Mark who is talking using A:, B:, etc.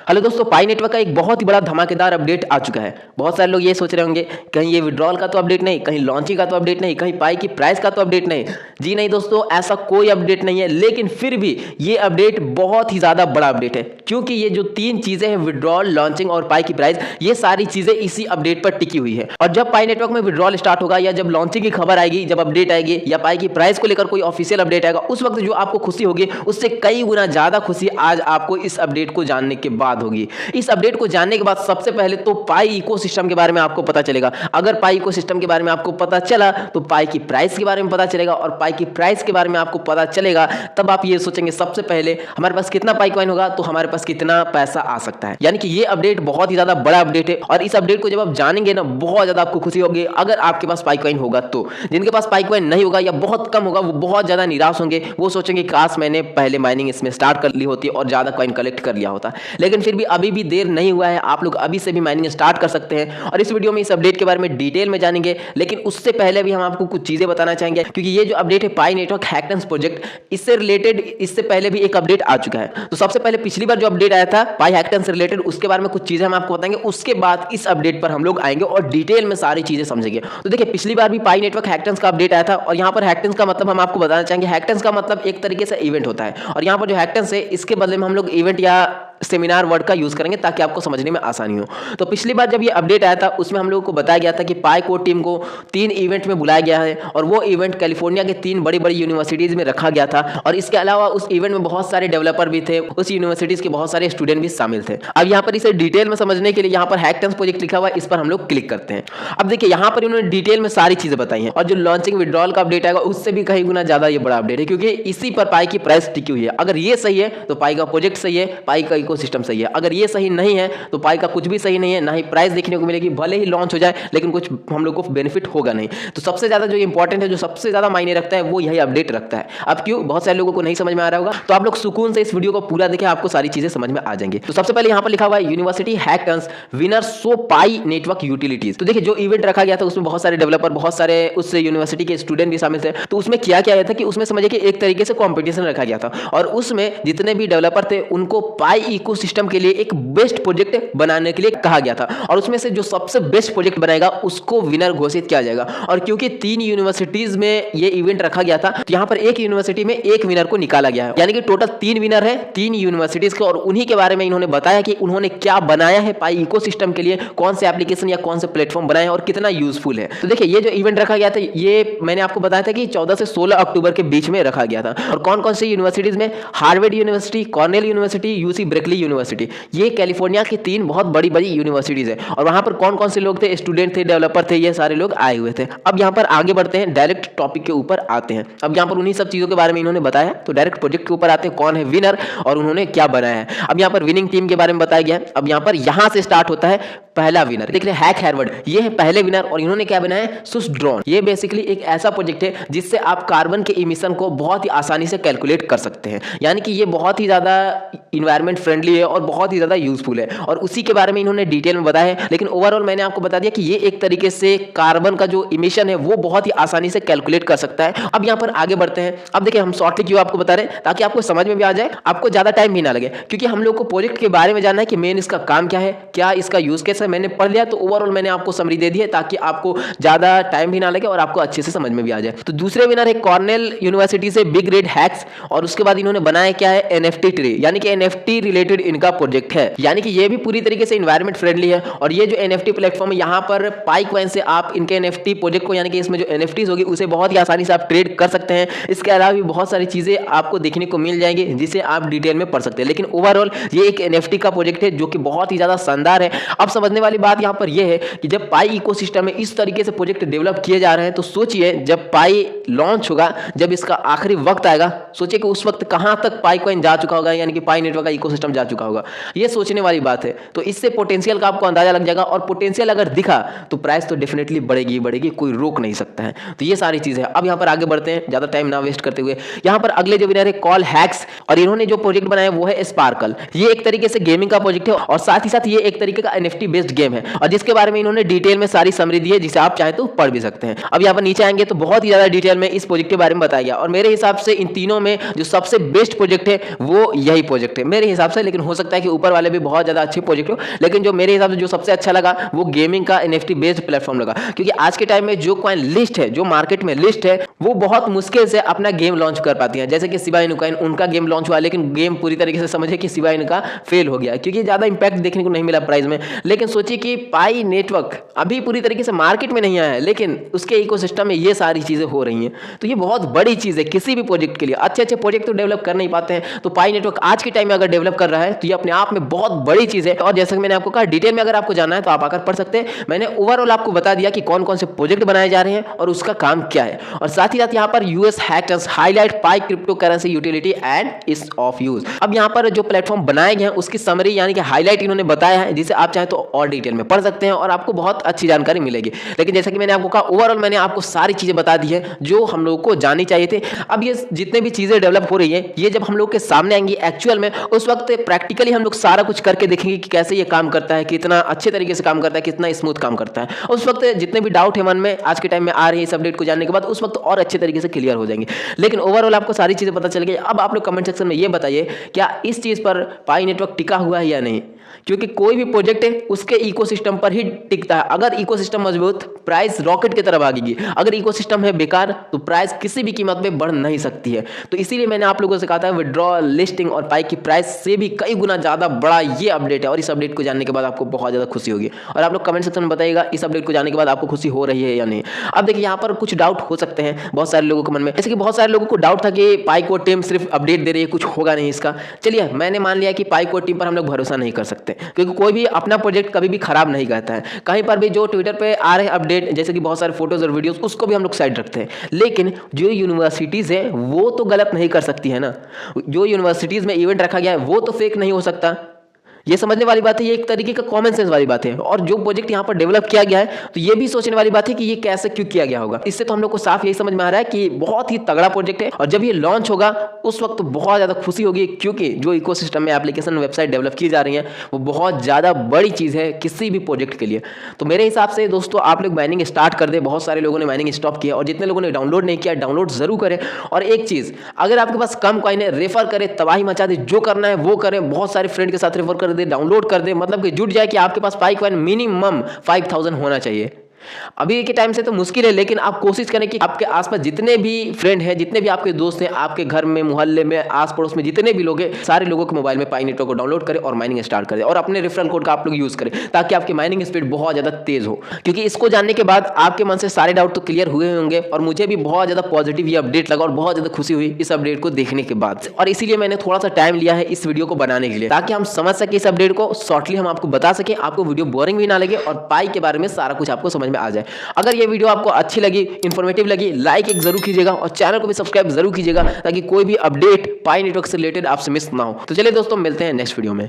A: Hello दोस्तों, पाई network का एक बहुत ही बड़ा धमाकेदार अपडेट आ चुका है। बहुत सारे लोग ये सोच रहे होंगे कहीं ये विड्रॉल का तो अपडेट नहीं, कहीं लॉन्चिंग का तो अपडेट नहीं, कहीं पाई की प्राइस का तो अपडेट नहीं। जी नहीं दोस्तों, ऐसा कोई अपडेट नहीं है। लेकिन फिर भी ये अपडेट बहुत ही ज़्यादा बड़ा अपडेट है, क्योंकि ये जो तीन चीज़ें हैं, विड्रॉल, लॉन्चिंग और पाई की प्राइस, ये सारी चीज़ें इसी अपडेट पर टिकी हुई है। और जब पाई नेटवर्क में विड्रॉल स्टार्ट होगा या जब लॉन्चिंग की खबर आएगी, जब अपडेट आएगी या पाई की प्राइस को लेकर कोई ऑफिशियल अपडेट आएगा, उस वक्त जो आपको खुशी होगी उससे कई गुना ज़्यादा खुशी आज आपको इस अपडेट को जानने के बाद होगी। इस अपडेट को जानने के बाद सबसे पहले तो पाई इकोसिस्टम के बारे में आपको पता चलेगा। अगर पाई इकोसिस्टम के बारे में आपको पता चला तो पाई की प्राइस के बारे में पता चलेगा, और पाई की प्राइस के बारे में आपको पता चलेगा तब आप ये सोचेंगे सबसे पहले हमारे पास कितना पाई कॉइन होगा तो हमारे पास कितना पैसा आ सकता है। यानी कि ये अपडेट बहुत ही ज्यादा बड़ा अपडेट है, और इस अपडेट को जब आप जानेंगे ना, बहुत ज्यादा आपको खुशी होगी अगर आपके पास पाई कॉइन होगा तो। जिनके पास पाई कॉइन नहीं होगा या बहुत कम होगा, वो बहुत ज्यादा निराश होंगे। वो सोचेंगे काश मैंने पहले माइनिंग इसमें स्टार्ट कर ली होती और ज्यादा कॉइन कलेक्ट कर लिया होता। लेकिन फिर भी अभी भी देर नहीं हुआ है, आप लोग अभी से भी माइनिंग स्टार्ट कर सकते हैं। और इस वीडियो में इस अपडेट के बारे में डिटेल में जानेंगे, लेकिन उससे पहले भी हम आपको कुछ चीजें बताना चाहेंगे, क्योंकि ये जो अपडेट है पाई नेटवर्क हैकटन्स प्रोजेक्ट, इससे रिलेटेड इससे पहले भी एक अपडेट आ चुका है। तो सबसे पहले पिछली बार जो अपडेट आया था पाई हैकटन्स से रिलेटेड, उसके बारे में कुछ चीजें हम आपको बताएंगे। उसके बाद इस अपडेट पर हम लोग आएंगे और डिटेल में सारी चीजें समझेंगे। तो देखिए, पिछली बार भी पाई नेटवर्क हैकटन्स का अपडेट आया था, और यहाँ पर हैकटन्स का मतलब हम आपको बताना चाहेंगे। हैकटन्स का मतलब एक तरीके से इवेंट होता है, और यहाँ पर जो हैकटन्स है इसके बदले में हम लोग इवेंट या सेमिनार वर्ड का यूज करेंगे ताकि आपको समझने में आसानी हो। तो पिछली बार जब ये अपडेट आया था उसमें हम लोगों को बताया गया था कि पाई कोड टीम को 3 इवेंट में बुलाया गया है, और वो इवेंट कैलिफोर्निया के 3 बड़ी बड़ी यूनिवर्सिटीज में रखा गया था। और इसके अलावा उस इवेंट में बहुत सारे डेवलपर भी थे, उस यूनिवर्सिटीज के बहुत सारे स्टूडेंट भी शामिल थे। अब यहाँ पर इसे डिटेल में समझने के लिए यहाँ पर हैकटन्स प्रोजेक्ट लिखा हुआ है, इस पर हम लोग क्लिक करते हैं। अब देखिए, यहाँ पर इन्होंने डिटेल में सारी चीजें बताई हैं, और जो लॉन्चिंग विड्रॉल का अपडेट आएगा उससे भी कहीं गुना ज्यादा ये बड़ा अपडेट है, क्योंकि इसी पर पाई की प्राइस टिकी हुई है। अगर ये सही है तो पाई का प्रोजेक्ट सही है, पाई का इकोसिस्टम सही है। अगर ये सही नहीं है तो पाई का कुछ भी सही नहीं है, ना ही प्राइस देखने को मिलेगी। भले ही लॉन्च हो जाए लेकिन कुछ हम लोग को बेनिफिट होगा नहीं। तो सबसे ज्यादा जो इंपॉर्टेंट है, जो सबसे ज्यादा मायने रखता है, वो यही अपडेट रखता है। अब क्यों, बहुत सारे लोगों को नहीं समझ में आ रहा होगा, तो आप लोग सुकून से इस वीडियो को पूरा देखें, आपको सारी चीजें समझ में आ जाएंगी। तो सबसे पहले यहाँ पर लिखा हुआ है यूनिवर्सिटी हैकटन्स विनर सो पाई नेटवर्क यूटिलिटीज। तो देखिए, जो इवेंट रखा गया था उसमें बहुत सारे डेवलपर, बहुत सारे उस यूनिवर्सिटी के स्टूडेंट भी शामिल थे। तो उसमें क्या किया गया था कि उसमें समझिए कि एक तरीके से कॉम्पिटिशन रखा गया था, और उसमें जितने भी डेवलपर थे उनको पाई इकोसिस्टम के लिए एक बेस्ट प्रोजेक्ट बनाने के लिए कहा गया था, और उसमें से जो सबसे बेस्ट प्रोजेक्ट बनाएगा उसको विनर घोषित किया जाएगा। और क्योंकि 3 यूनिवर्सिटीज में ये इवेंट रखा गया था, तो यहाँ पर एक यूनिवर्सिटी में एक विनर को निकाला गया है। यानी कि टोटल 3 विनर है 3 यूनिवर्सिटीज के, और उन्हीं के बारे में इन्होंने बताया कि उन्होंने क्या बनाया है पाई इकोसिस्टम के लिए, कौन से एप्लीकेशन या कौन से प्लेटफॉर्म बनाए और कितना यूजफुल है। तो देखिए, ये जो इवेंट रखा गया था, ये मैंने आपको बताया था कि 14 से 16 अक्टूबर के बीच में रखा गया था। और कौन कौन सी यूनिवर्सिटीज में, Harvard university, Cornell university, UC Berkeley university, ये कैलिफोर्निया की 3 बहुत बड़ी बड़ी यूनिवर्सिटीज है। और वहां पर कौन कौन से लोग थे, स्टूडेंट थे, डेवलपर थे, ये सारे लोग आए हुए थे। अब यहाँ पर आगे बढ़ते हैं, डायरेक्ट टॉपिक के ऊपर आते हैं। अब यहाँ पर उन्हीं सब चीजों के बारे में इन्होंने बताया, तो डायरेक्ट प्रोजेक्ट के ऊपर आते हैं, कौन है विनर और उन्होंने क्या बनाया है। अब यहाँ पर विनिंग टीम के बारे में बताया गया है। अब यहाँ पर यहाँ से स्टार्ट होता है पहला विनर। देख रहे हैं, हैक हार्वर्ड, ये है पहले विनर, और इन्होंने क्या बनाया है, सुस ड्रोन। ये बेसिकली एक ऐसा प्रोजेक्ट है जिससे आप कार्बन के इमिशन को बहुत ही आसानी से कैलकुलेट कर सकते हैं। यानी कि ये बहुत ही ज्यादा इन्वायरमेंट फ्रेंडली है और बहुत ही ज्यादा यूजफुल है, और उसी के बारे में इन्होंने डिटेल में बताया है। लेकिन ओवरऑल मैंने आपको बता दिया कि ये एक तरीके से कार्बन का जो इमिशन है वो बहुत ही आसानी से कैलकुलेट कर सकता है। अब यहाँ पर आगे बढ़ते हैं। अब देखिए, हम शॉर्टली क्यों आपको बता रहे हैं, ताकि आपको समझ में भी आ जाए, आपको ज्यादा टाइम भी ना लगे, क्योंकि हम लोग को प्रोजेक्ट के बारे में जानना है कि मेन इसका काम क्या है, क्या इसका यूज केस है। मैंने पढ़ लिया तो ओवरऑल मैंने आपको समरी दे दी है, ताकि आपको ज्यादा टाइम भी ना लगे और आपको अच्छे से समझ में भी आ जाए। तो दूसरे विनर है कॉर्नेल यूनिवर्सिटी से बिग रेड हैक्स, और उसके बाद इन्होंने बनाया क्या है, एनएफटी ट्री, यानी कि एनएफटी रिलेटेड इनका प्रोजेक्ट है। यानी कि ये भी पूरी तरीके से एनवायरमेंट फ्रेंडली है, और ये जो एनएफटी प्लेटफॉर्म है, यहाँ पर पाई कॉइन से आप इनके एनएफटी प्रोजेक्ट को, यानी कि इसमें जो एनएफटीज होगी उसे बहुत ही आसानी से आप ट्रेड कर सकते हैं। इसके अलावा भी बहुत सारी चीजें आपको देखने को मिल जाएंगी जिसे आप डिटेल में पढ़ सकते हैं। लेकिन ओवरऑल ये एक एनएफटी का प्रोजेक्ट है जो कि बहुत ही ज्यादा शानदार है। अब समझने वाली बात यहाँ पर यह है कि जब पाई इकोसिस्टम में इस तरीके से प्रोजेक्ट डेवलप किए जा रहे हैं, तो सोचिए जब पाई लॉन्च होगा, जब इसका आखिरी वक्त आएगा, सोचिए कि उस वक्त कहां तक पाई कॉइन जा चुका होगा, यानी कि पाई नेटवर्क का इकोसिस्टम जा चुका होगा। ये सोचने वाली बात है। तो इससे पोटेंशियल का आपको अंदाजा लग जाएगा, और पोटेंशियल अगर दिखा तो प्राइस तो डेफिनेटली बढ़ेगी बढ़ेगी, कोई रोक नहीं सकता है। तो ये सारी चीजें है। अब यहाँ पर आगे बढ़ते हैं, ज्यादा टाइम ना वेस्ट करते हुए। यहाँ पर अगले जो विनर है कॉल हैक्स, और इन्होंने जो प्रोजेक्ट बनाया वो है स्पार्कल। ये एक तरीके से गेमिंग का प्रोजेक्ट है, और साथ ही साथ ये एक तरीके का एनएफटी बेस्ड बेस्ट गेम है और जिसके बारे में इन्होंने डिटेल में सारी समरी दी है, जिसे आप चाहे तो पढ़ भी सकते हैं। अब यहाँ पर नीचे आएंगे तो बहुत ही ज्यादा डिटेल में इस प्रोजेक्ट के बारे में बताया गया और मेरे हिसाब से इन तीनों में जो सबसे बेस्ट प्रोजेक्ट है वो यही प्रोजेक्ट है मेरे हिसाब से। लेकिन हो सकता है कि ऊपर वाले भी बहुत ज्यादा अच्छे प्रोजेक्ट हो, लेकिन जो मेरे हिसाब से जो सबसे अच्छा लगा वो गेमिंग का NFT बेस्ड प्लेटफॉर्म लगा, क्योंकि आज के टाइम में जो कॉइन लिस्ट है, जो मार्केट में लिस्ट है, वो बहुत मुश्किल से अपना गेम लॉन्च कर पाती है। जैसे कि शिबा इनु कॉइन, उनका गेम लॉन्च हुआ लेकिन गेम पूरी तरीके से समझे कि शिबा इनु का फेल हो गया क्योंकि ज्यादा इंपैक्ट देखने को नहीं मिला प्राइस में। लेकिन सोचिए कि पाई नेटवर्क अभी पूरी तरीके से मार्केट में नहीं आया है, लेकिन उसके इकोसिस्टम में ये सारी चीजें हो रही हैं, तो ये बहुत बड़ी चीज है किसी भी प्रोजेक्ट के लिए। अच्छे अच्छे प्रोजेक्ट तो डेवलप कर नहीं पाते हैं, तो पाई नेटवर्क आज के टाइम में अगर डेवलप कर रहा है तो ये अपने आप में बहुत बड़ी चीज है। और जैसे कि मैंने आपको कहा, डिटेल में अगर आपको जानना है तो आप आकर पढ़ सकते हैं। मैंने ओवरऑल आपको बता दिया कि कौन कौन से प्रोजेक्ट बनाए जा रहे हैं और उसका काम क्या है, और साथ ही साथ यहाँ पर US hackers highlight pi crypto currency utility and is of use. अब यहाँ पर जो प्लेटफॉर्म बनाए गए हैं उसकी समरी यानी कि हाईलाइट इन्होंने बताया है, जिसे आप चाहे तो और डिटेल में पढ़ सकते हैं और आपको बहुत अच्छी जानकारी मिलेगी। लेकिन जैसा कि मैंने आपको कहा, ओवरऑल मैंने आपको सारी चीजें बता दी है जो हम लोगों को जाननी चाहिए थे। अब ये जितने भी चीजें डेवलप हो रही है, ये जब हम लोग के सामने आएंगी एक्चुअल में, उस वक्त प्रैक्टिकली हम लोग सारा कुछ करके देखेंगे कि कैसे ये काम करता है, कितना अच्छे तरीके से काम करता है, कितना स्मूथ काम करता है। उस वक्त जितने भी डाउट है मन में आज के टाइम में आ रही है इस अपडेट को जानने के बाद, उस वक्त और अच्छे तरीके से क्लियर हो जाएंगे। लेकिन ओवरऑल आपको सारी चीजें पता चल गई। अब आप लोग कमेंट सेक्शन में ये बताइए, क्या इस चीज पर पाई नेटवर्क टिका हुआ है या नहीं, क्योंकि कोई भी प्रोजेक्ट है उसके इकोसिस्टम पर ही टिकता है। अगर इकोसिस्टम मजबूत, प्राइस रॉकेट की तरफ भागेगी। अगर इकोसिस्टम है बेकार, तो प्राइस किसी भी कीमत पे बढ़ नहीं सकती है। तो इसीलिए मैंने आप लोगों से कहा था विड्रॉ, लिस्टिंग और पाई की प्राइस से भी कई गुना ज्यादा बड़ा ये अपडेट है, और इस अपडेट को जानने के बाद आपको बहुत ज्यादा खुशी होगी। और आप लोग कमेंट सेक्शन में बताइएगा इस अपडेट को जानने के बाद आपको खुशी हो रही है या नहीं। अब देखिए, यहाँ पर कुछ डाउट हो सकते हैं बहुत सारे लोगों के मन में, जैसे कि बहुत सारे लोगों को डाउट था कि पाई कोड टीम सिर्फ अपडेट दे रही है, कुछ होगा नहीं इसका। चलिए, मैंने मान लिया कि पाई कोड टीम पर हम लोग भरोसा नहीं कर सकते, क्योंकि कोई भी अपना प्रोजेक्ट कभी भी खराब नहीं कहता है। कहीं पर भी जो ट्विटर पे आ रहे हैं अपडेट, जैसे कि बहुत सारे फोटोज और वीडियोस, उसको भी हम लोग साइड रखते हैं। लेकिन जो यूनिवर्सिटीज है वो तो गलत नहीं कर सकती है ना। जो यूनिवर्सिटीज में इवेंट रखा गया है वो तो फेक नहीं हो सकता। ये समझने वाली बात है, ये एक तरीके का कॉमन सेंस वाली बात है। और जो प्रोजेक्ट यहाँ पर डेवलप किया गया है, तो ये भी सोचने वाली बात है कि ये कैसे क्यों किया गया होगा। इससे तो हम लोग को साफ यही समझ में आ रहा है कि बहुत ही तगड़ा प्रोजेक्ट है, और जब ये लॉन्च होगा उस वक्त तो बहुत ज्यादा खुशी होगी, क्योंकि जो इकोसिस्टम में एप्लीकेशन वेबसाइट डेवलप की जा रही है वो बहुत ज्यादा बड़ी चीज है किसी भी प्रोजेक्ट के लिए। तो मेरे हिसाब से दोस्तों, आप लोग माइनिंग स्टार्ट कर दे। बहुत सारे लोगों ने माइनिंग स्टॉप किया, और जितने लोगों ने डाउनलोड नहीं किया, डाउनलोड जरूर करें। और एक चीज, अगर आपके पास कम कॉइन है, रेफर करें, तबाही मचा दे, जो करना है वो करें। बहुत सारे फ्रेंड के साथ रेफर कर दे, डाउनलोड कर दे, मतलब कि जुट जाए कि आपके पास पाई कॉइन मिनिमम 5000 होना चाहिए। अभी के टाइम से तो मुश्किल है, लेकिन आप कोशिश करें कि आपके आसपास जितने भी फ्रेंड हैं, जितने भी आपके दोस्त हैं, आपके घर में, मोहल्ले में, आस पड़ोस में जितने भी लोग हैं, सारे लोगों के मोबाइल में पाई नेटवर्क को डाउनलोड करें और माइनिंग स्टार्ट करें, और अपने रेफरल कोड का आप लोग यूज करें, ताकि आपकी माइनिंग स्पीड बहुत ज्यादा तेज हो। क्योंकि इसको जानने के बाद आपके मन से सारे डाउट तो क्लियर हुए होंगे, और मुझे भी बहुत ज्यादा पॉजिटिव ये अपडेट लगा और बहुत ज्यादा खुशी हुई इस अपडेट को देखने के बाद। और इसीलिए मैंने थोड़ा सा टाइम लिया है इस वीडियो को बनाने के लिए, ताकि हम समझ सके इस अपडेट को, शॉर्टली हम आपको बता सके, आपको वीडियो बोरिंग भी ना लगे और पाई के बारे में सारा कुछ आपको समझ में आ जाए। अगर ये वीडियो आपको अच्छी लगी, इंफॉर्मेटिव लगी, लाइक एक जरूर कीजिएगा, और चैनल को भी सब्सक्राइब जरूर कीजिएगा, ताकि कोई भी अपडेट पाई नेटवर्क से रिलेटेड आपसे मिस ना हो। तो चलिए दोस्तों, मिलते हैं नेक्स्ट वीडियो में।